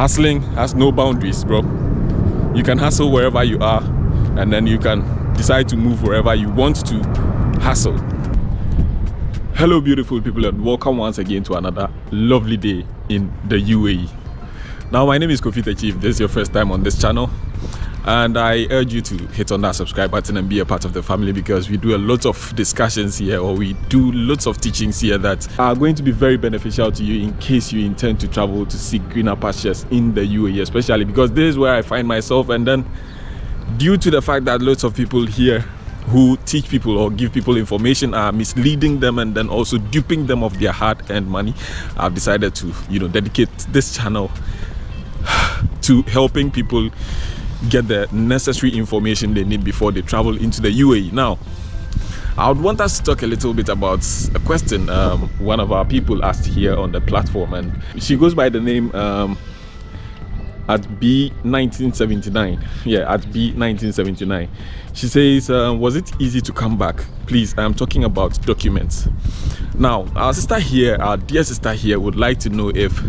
hustling has no boundaries, bro. You can hustle wherever you are, and then you can decide to move wherever you want to hustle. Hello beautiful people, and welcome once again to another lovely day in the UAE. Now my name is Kofi the Chief. This is your first time on this channel, and I urge you to hit on that subscribe button and be a part of the family, because we do a lot of discussions here, or we do lots of teachings here that are going to be very beneficial to you in case you intend to travel to seek greener pastures in the UAE, especially because this is where I find myself. And then due to the fact that lots of people here who teach people or give people information are misleading them and then also duping them of their hard-earned money, I've decided to dedicate this channel to helping people get the necessary information they need before they travel into the UAE. Now, I would want us to talk a little bit about a question one of our people asked here on the platform, and she goes by the name at B1979. Yeah, at B1979. She says, was it easy to come back? Please, I'm talking about documents. Now, our sister here, our dear sister here, would like to know if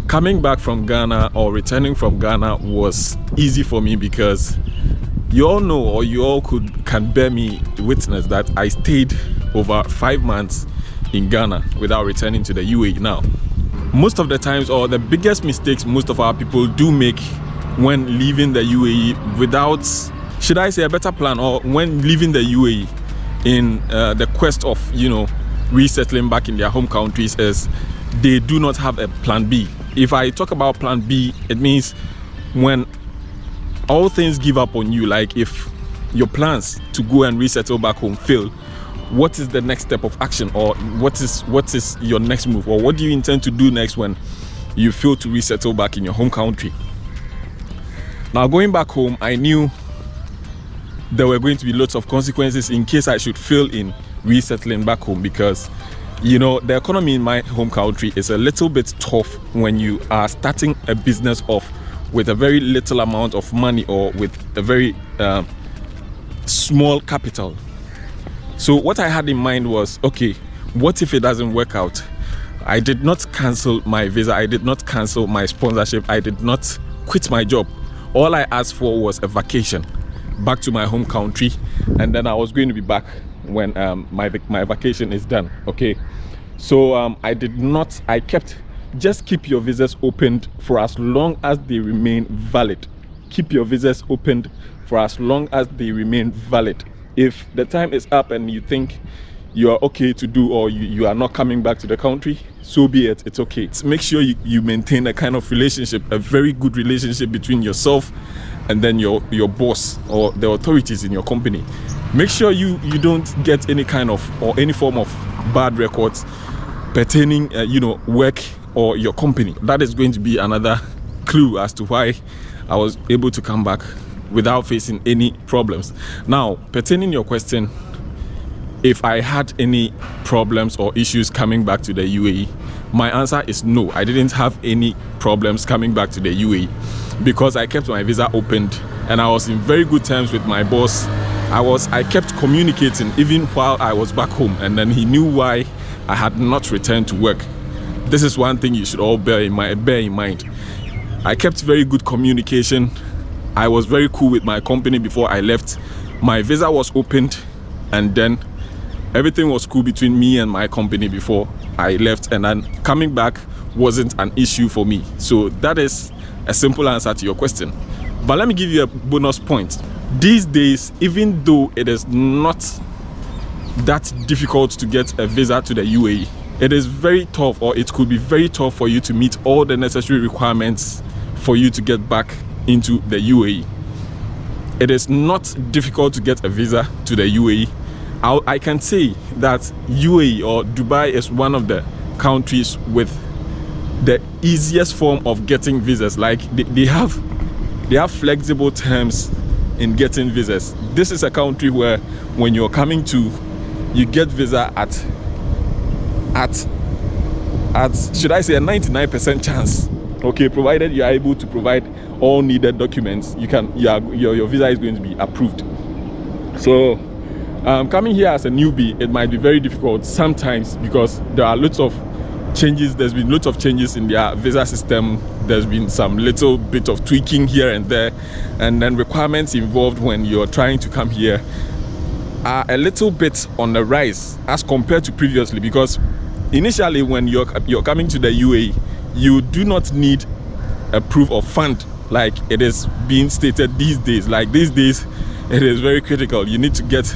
coming back from Ghana or returning from Ghana was easy for me, because you all know, or you all can bear me witness that I stayed over 5 months in Ghana without returning to the UAE. Now, most of the times, or the biggest mistakes most of our people do make when leaving the UAE without, should I say, a better plan, or when leaving the UAE in the quest of resettling back in their home countries, is they do not have a plan B. If I talk about plan B, it means when all things give up on you, like if your plans to go and resettle back home fail, what is the next step of action, or what is your next move, or what do you intend to do next when you fail to resettle back in your home country? Now, going back home, I knew there were going to be lots of consequences in case I should fail in resettling back home, because the economy in my home country is a little bit tough when you are starting a business off with a very little amount of money, or with a very small capital. So what I had in mind was, okay, what if it doesn't work out? I did not cancel my visa, I did not cancel my sponsorship, I did not quit my job. All I asked for was a vacation back to my home country, and then I was going to be back when my vacation is done. Okay, so I kept, just keep your visas opened for as long as they remain valid. Keep your visas opened for as long as they remain valid. If the time is up and you think you are okay to do, or you are not coming back to the country, so be it, it's okay. Make sure you maintain a kind of relationship, a very good relationship between yourself and then your boss or the authorities in your company. Make sure you don't get any kind of, or any form of bad records pertaining work or your company. That is going to be another clue as to why I was able to come back without facing any problems. Now, pertaining your question, if I had any problems or issues coming back to the UAE, my answer is no. I didn't have any problems coming back to the UAE, because I kept my visa opened and I was in very good terms with my boss. I kept communicating even while I was back home, and then he knew why I had not returned to work. This is one thing you should all bear in mind. I kept very good communication. I was very cool with my company before I left. My visa was opened, and then everything was cool between me and my company before I left, and then coming back wasn't an issue for me. So that is a simple answer to your question. But let me give you a bonus point. These days, even though it is not that difficult to get a visa to the UAE, it is very tough, or it could be very tough for you to meet all the necessary requirements for you to get back into the UAE. It is not difficult to get a visa to the UAE. I can say that UAE or Dubai is one of the countries with the easiest form of getting visas. Like they have flexible terms in getting visas. This is a country where when you're coming to, you get visa at should I say a 99% chance. Okay, provided you are able to provide all needed documents, your visa is going to be approved. So coming here as a newbie, it might be very difficult sometimes, because there are lots of changes. There's been lots of changes in their visa system. There's been some little bit of tweaking here and there, and then requirements involved when you're trying to come here are a little bit on the rise as compared to previously, because initially when you're coming to the UAE, you do not need a proof of fund like it is being stated these days. Like these days, it is very critical. You need to get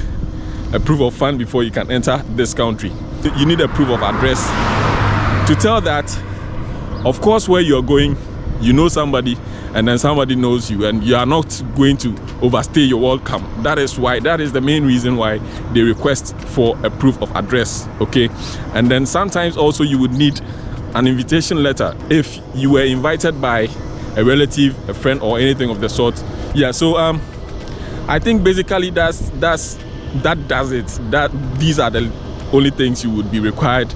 a proof of fund before you can enter this country. You need a proof of address to tell that, of course, where you're going, you know somebody, and then somebody knows you, and you are not going to overstay your welcome. That is the main reason why they request for a proof of address. Okay, and then sometimes also you would need an invitation letter if you were invited by a relative, a friend, or anything of the sort. Yeah, so I think basically that does it. That these are the only things you would be required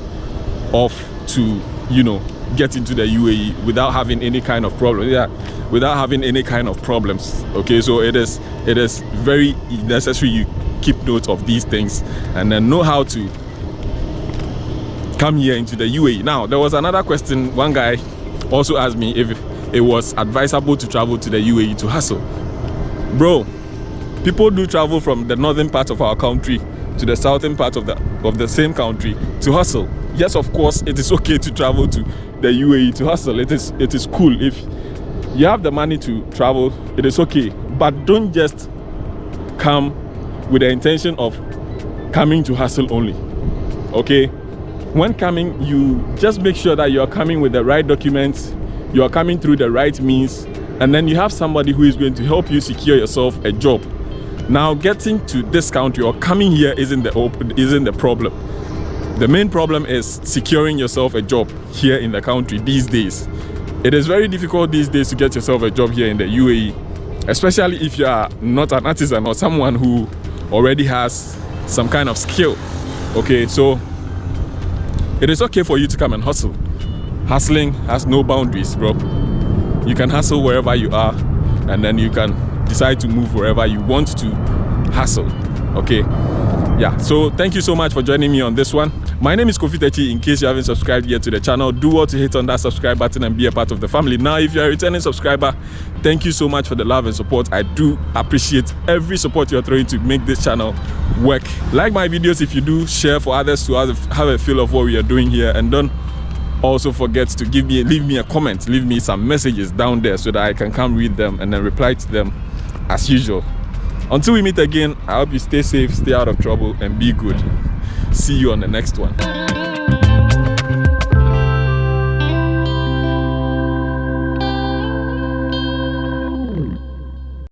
of to, you know, get into the UAE without having any kind of problem. Yeah, without having any kind of problems. Okay, so it is very necessary you keep note of these things and then know how to come here into the UAE. Now, there was another question. One guy also asked me if it was advisable to travel to the UAE to hustle. Bro, people do travel from the northern part of our country to the southern part of the same country to hustle. Yes, of course, it is okay to travel to the UAE to hustle. It is cool. If you have the money to travel, it is okay. But don't just come with the intention of coming to hustle only. Okay? When coming, you just make sure that you're coming with the right documents, you're coming through the right means, and then you have somebody who is going to help you secure yourself a job. Now, getting to this country or coming here isn't the problem. The main problem is securing yourself a job here in the country these days. It is very difficult these days to get yourself a job here in the UAE, especially if you are not an artisan or someone who already has some kind of skill. Okay, so it is okay for you to come and hustle. Hustling has no boundaries, bro. You can hustle wherever you are, and then you can decide to move wherever you want to hustle. Okay, yeah, so thank you so much for joining me on this one. My name is Kofi Techi. In case you haven't subscribed yet to the channel, do well to hit on that subscribe button and be a part of the family. Now, if you're a returning subscriber, thank you so much for the love and support. I do appreciate every support you're throwing to make this channel work. Like my videos if you do, share for others to have a feel of what we are doing here, and don't also forget to leave me a comment, leave me some messages down there so that I can come read them and then reply to them as usual. Until we meet again, I hope you stay safe, stay out of trouble, and be good. See you on the next one.